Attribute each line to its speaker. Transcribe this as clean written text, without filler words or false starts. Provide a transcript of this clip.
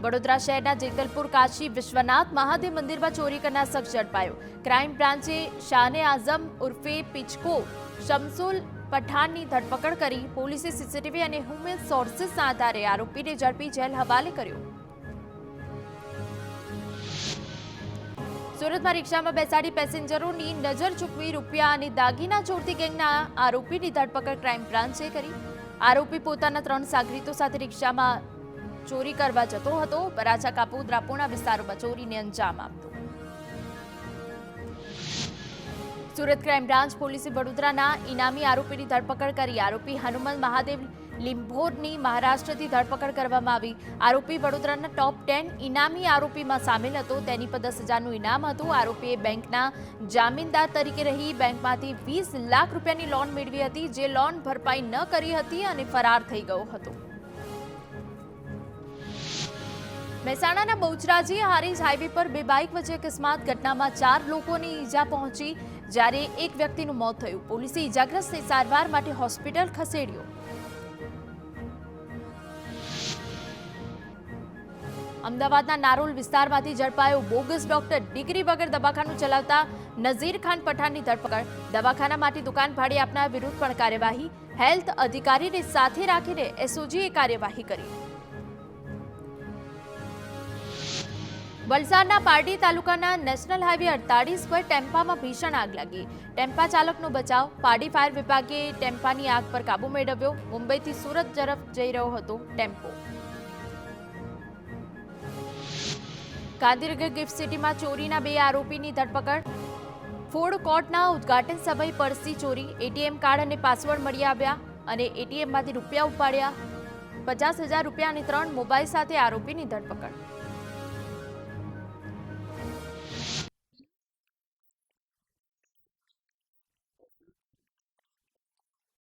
Speaker 1: વડોદરા શહેરના જેતલપુર કાશી વિશ્વનાથ મહાદેવ મંદિરમાં ચોરી કરનાર શખ્સ ઝડપાયો। ક્રાઇમ બ્રાન્ચે શાને આઝમ ઉર્ફે પિચકો શમસુલ પઠાણની ધરપકડ કરી। પોલીસે સીસીટીવી અને હ્યુમન સોર્સિસના આધારે આરોપીને ઝડપી જેલ હવાલે કર્યો। સુરતમાં રિક્ષામાં બેસાડી પેસેન્જરોની નજર ચૂકવી રૂપિયા અને દાગીના ચોરતી ગેંગના આરોપીની ધરપકડ ક્રાઇમ બ્રાન્ચે કરી। આરોપી પોતાના 3 સાગરીતો સાથે રિક્ષામાં ચોરી કરવા જતો હતો। વરાછા કાપોદ્રા પૂર્ણા વિસ્તારોમાં ચોરીને અંજામ આપતો। સુરત ક્રાઇમ બ્રાન્ચ પોલીસે વડોદરાના ઇનામી આરોપીની ધરપકડ કરી। આરોપી હનુમંત મહાદેવ લીંભોરની મહારાષ્ટ્રથી ધરપકડ કરવામાં આવી। આરોપી વડોદરાના ટોપ 10 ઇનામી આરોપીમાં સામેલ હતો। તેની પર 10,000નું ઇનામ હતું। આરોપીએ બેંકના જામીનદાર તરીકે રહી બેંકમાંથી 20 લાખ રૂપિયાની લોન મેળવી હતી, જે લોન ભરપાઈ ન કરી હતી અને ફરાર થઈ ગયો હતો। મહેસાણાના બહુચરાજી હારીજ હાઈવે પર 2 બાઇક વચ્ચે અકસ્માત ઘટનામાં 4 લોકોને ઈજા પહોંચી, જ્યારે એક વ્યક્તિનું મોત થયું। પોલીસે ઈજાગ્રસ્તને સારવાર માટે હોસ્પિટલ ખસેડ્યો। અમદાવાદના નારોલ વિસ્તારમાંથી ઝડપાયો બોગસ ડોક્ટર। ડિગ્રી વગર દવાખાનું ચલાવતા નઝીર ખાન પઠાણની ધરપકડ। દવાખાનામાંથી દુકાન ભાડે આપનાર વિરુદ્ધ પણ કાર્યવાહી। હેલ્થ અધિકારીને સાથે રાખીને એસઓજીએ કાર્યવાહી કરી। વલસાડના પારડી તાલુકાના નેશનલ હાઈવે 48 પર ટેમ્પામાં ભીષણ આગ લાગી। ટેમ્પા ચાલકનો બચાવ। પારડી ફાયર વિભાગે ટેમ્પાની આગ પર કાબુ મેળવ્યો। મુંબઈથી સુરત તરફ જઈ રહ્યો હતો ટેમ્પો। ગાંધીનગર ગિફ્ટ સિટીમાં ચોરીના 2 આરોપીની ધરપકડ। ફૂડ કોર્ટના ઉદ્ઘાટન સમયે પર્સની ચોરી। એટીએમ કાર્ડ અને પાસવર્ડ મળી આવ્યા અને એટીએમમાંથી રૂપિયા ઉપાડ્યા। 50,000 રૂપિયા અને 3 મોબાઈલ સાથે આરોપીની ધરપકડ।